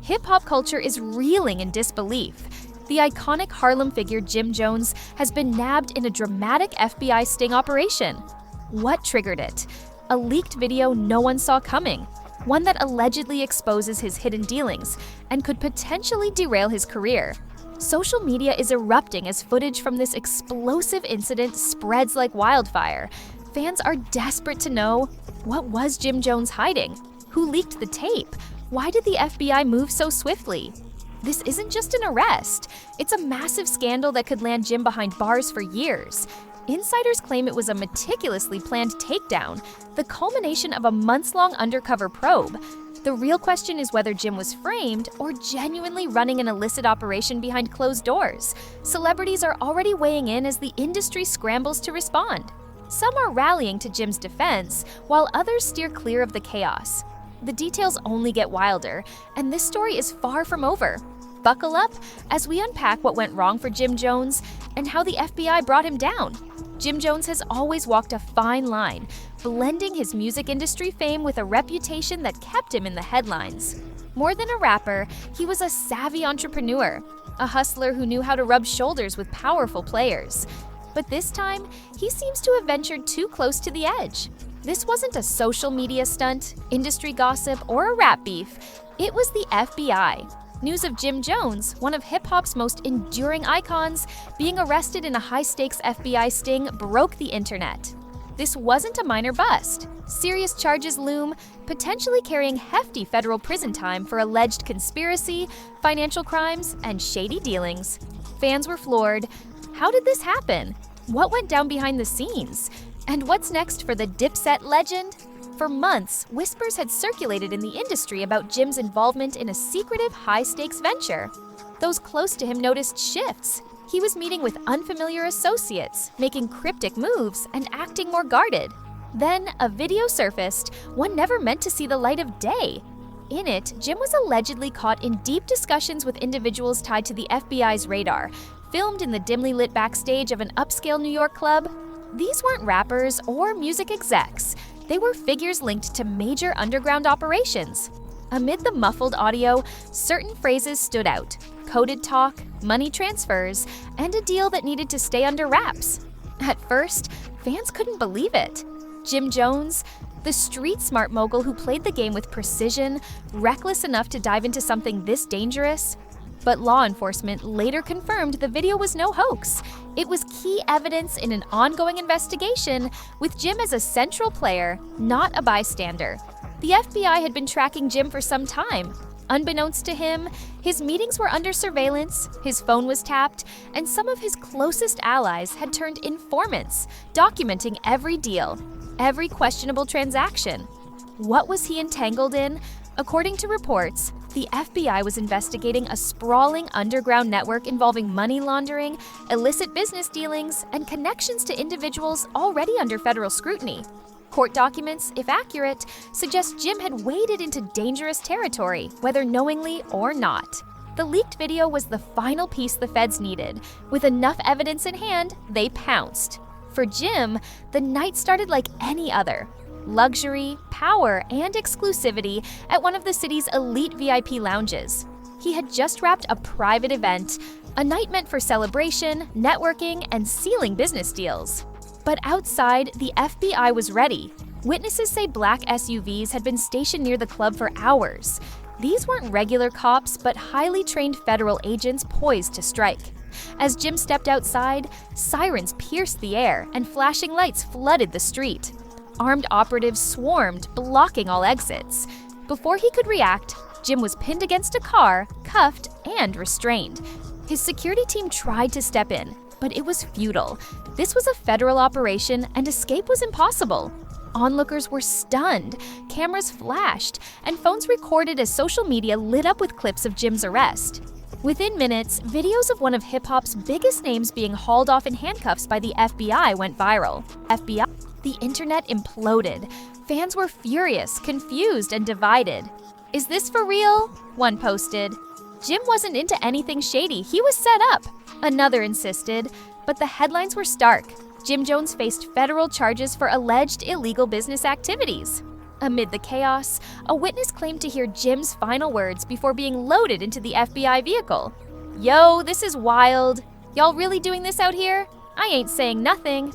Hip-hop culture is reeling in disbelief. The iconic Harlem figure JimJones has been nabbed in a dramatic FBI sting operation. What triggered it? A leaked video no one saw coming, one that allegedly exposes his hidden dealings and could potentially derail his career. Social media is erupting as footage from this explosive incident spreads like wildfire. Fans are desperate to know, what was JimJones hiding? Who leaked the tape? Why did the FBI move so swiftly? This isn't just an arrest. It's a massive scandal that could land Jim behind bars for years. Insiders claim it was a meticulously planned takedown, the culmination of a months-long undercover probe. The real question is whether Jim was framed or genuinely running an illicit operation behind closed doors. Celebrities are already weighing in as the industry scrambles to respond. Some are rallying to Jim's defense, while others steer clear of the chaos. The details only get wilder, and this story is far from over. Buckle up as we unpack what went wrong for JimJones and how the FBI brought him down. JimJones has always walked a fine line, blending his music industry fame with a reputation that kept him in the headlines. More than a rapper, he was a savvy entrepreneur, a hustler who knew how to rub shoulders with powerful players. But this time, he seems to have ventured too close to the edge. This wasn't a social media stunt, industry gossip, or a rap beef. It was the FBI. News of JimJones, one of hip-hop's most enduring icons, being arrested in a high-stakes FBI sting broke the internet. This wasn't a minor bust. Serious charges loom, potentially carrying hefty federal prison time for alleged conspiracy, financial crimes, and shady dealings. Fans were floored. How did this happen? What went down behind the scenes? And what's next for the Dipset legend? For months, whispers had circulated in the industry about Jim's involvement in a secretive, high-stakes venture. Those close to him noticed shifts. He was meeting with unfamiliar associates, making cryptic moves, and acting more guarded. Then, a video surfaced, one never meant to see the light of day. In it, Jim was allegedly caught in deep discussions with individuals tied to the FBI's radar, filmed in the dimly lit backstage of an upscale New York club. These weren't rappers or music execs. They were figures linked to major underground operations. Amid the muffled audio, certain phrases stood out: coded talk, money transfers, and a deal that needed to stay under wraps. At first, fans couldn't believe it. JimJones, the street-smart mogul who played the game with precision, reckless enough to dive into something this dangerous. But law enforcement later confirmed the video was no hoax. It was key evidence in an ongoing investigation, with Jim as a central player, not a bystander. The FBI had been tracking Jim for some time. Unbeknownst to him, his meetings were under surveillance, his phone was tapped, and some of his closest allies had turned informants, documenting every deal, every questionable transaction. What was he entangled in? According to reports, the FBI was investigating a sprawling underground network involving money laundering, illicit business dealings, and connections to individuals already under federal scrutiny. Court documents, if accurate, suggest Jim had waded into dangerous territory, whether knowingly or not. The leaked video was the final piece the feds needed. With enough evidence in hand, they pounced. For Jim, the night started like any other. Luxury, power, and exclusivity at one of the city's elite VIP lounges. He had just wrapped a private event, a night meant for celebration, networking, and sealing business deals. But outside, the FBI was ready. Witnesses say black SUVs had been stationed near the club for hours. These weren't regular cops, but highly trained federal agents poised to strike. As Jim stepped outside, sirens pierced the air and flashing lights flooded the street. Armed operatives swarmed, blocking all exits. Before he could react, Jim was pinned against a car, cuffed, and restrained. His security team tried to step in, but it was futile. This was a federal operation, and escape was impossible. Onlookers were stunned, cameras flashed, and phones recorded as social media lit up with clips of Jim's arrest. Within minutes, videos of one of hip-hop's biggest names being hauled off in handcuffs by the FBI went viral. The internet imploded. Fans were furious, confused, and divided. "Is this for real?" one posted. "Jim wasn't into anything shady, he was set up," another insisted. But the headlines were stark. JimJones faced federal charges for alleged illegal business activities. Amid the chaos, a witness claimed to hear Jim's final words before being loaded into the FBI vehicle. "Yo, this is wild. Y'all really doing this out here? I ain't saying nothing."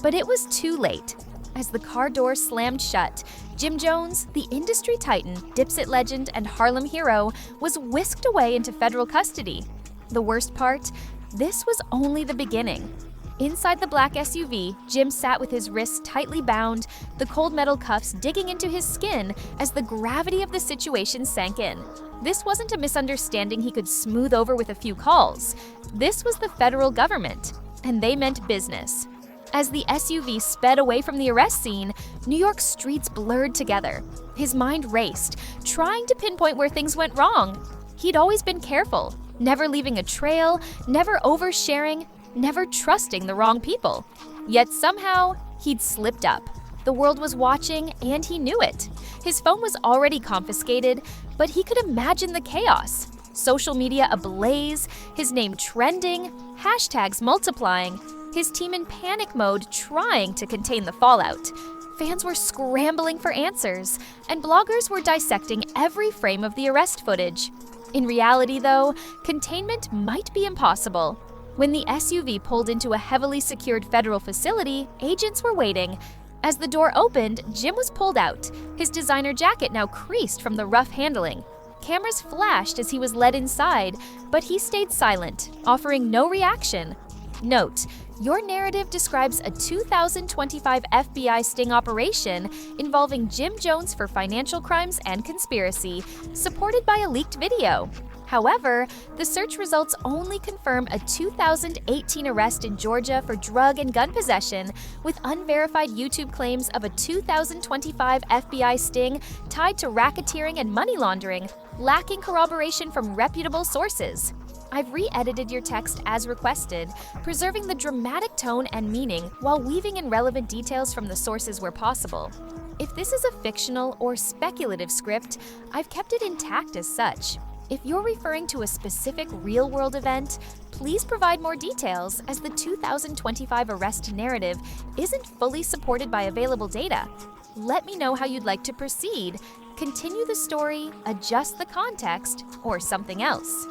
But it was too late. As the car door slammed shut, JimJones, the industry titan, Dipset legend, and Harlem hero, was whisked away into federal custody. The worst part? This was only the beginning. Inside the black SUV, Jim sat with his wrists tightly bound, the cold metal cuffs digging into his skin as the gravity of the situation sank in. This wasn't a misunderstanding he could smooth over with a few calls. This was the federal government, and they meant business. As the SUV sped away from the arrest scene, New York's streets blurred together. His mind raced, trying to pinpoint where things went wrong. He'd always been careful, never leaving a trail, never oversharing, never trusting the wrong people. Yet somehow, he'd slipped up. The world was watching, and he knew it. His phone was already confiscated, but he could imagine the chaos. Social media ablaze, his name trending, hashtags multiplying, his team in panic mode trying to contain the fallout. Fans were scrambling for answers, and bloggers were dissecting every frame of the arrest footage. In reality, though, containment might be impossible. When the SUV pulled into a heavily secured federal facility, agents were waiting. As the door opened, Jim was pulled out, his designer jacket now creased from the rough handling. Cameras flashed as he was led inside, but he stayed silent, offering no reaction. Note: your narrative describes a 2025 FBI sting operation involving Jim Jones for financial crimes and conspiracy, supported by a leaked video. However, the search results only confirm a 2018 arrest in Georgia for drug and gun possession, with unverified YouTube claims of a 2025 FBI sting tied to racketeering and money laundering, lacking corroboration from reputable sources. I've re-edited your text as requested, preserving the dramatic tone and meaning while weaving in relevant details from the sources where possible. If this is a fictional or speculative script, I've kept it intact as such. If you're referring to a specific real-world event, please provide more details, as the 2025 arrest narrative isn't fully supported by available data. Let me know how you'd like to proceed. Continue the story, adjust the context, or something else.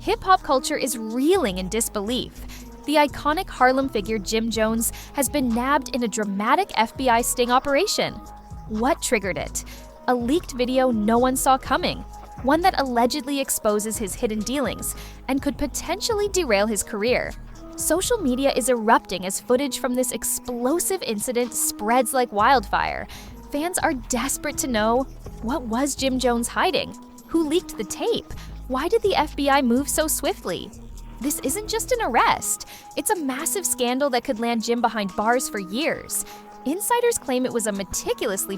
Hip-hop culture is reeling in disbelief. The iconic Harlem figure Jim Jones has been nabbed in a dramatic FBI sting operation. What triggered it? A leaked video no one saw coming, one that allegedly exposes his hidden dealings and could potentially derail his career. Social media is erupting as footage from this explosive incident spreads like wildfire. Fans are desperate to know, what was Jim Jones hiding? Who leaked the tape? Why did the FBI move so swiftly? This isn't just an arrest. It's a massive scandal that could land Jim behind bars for years. Insiders claim it was a meticulously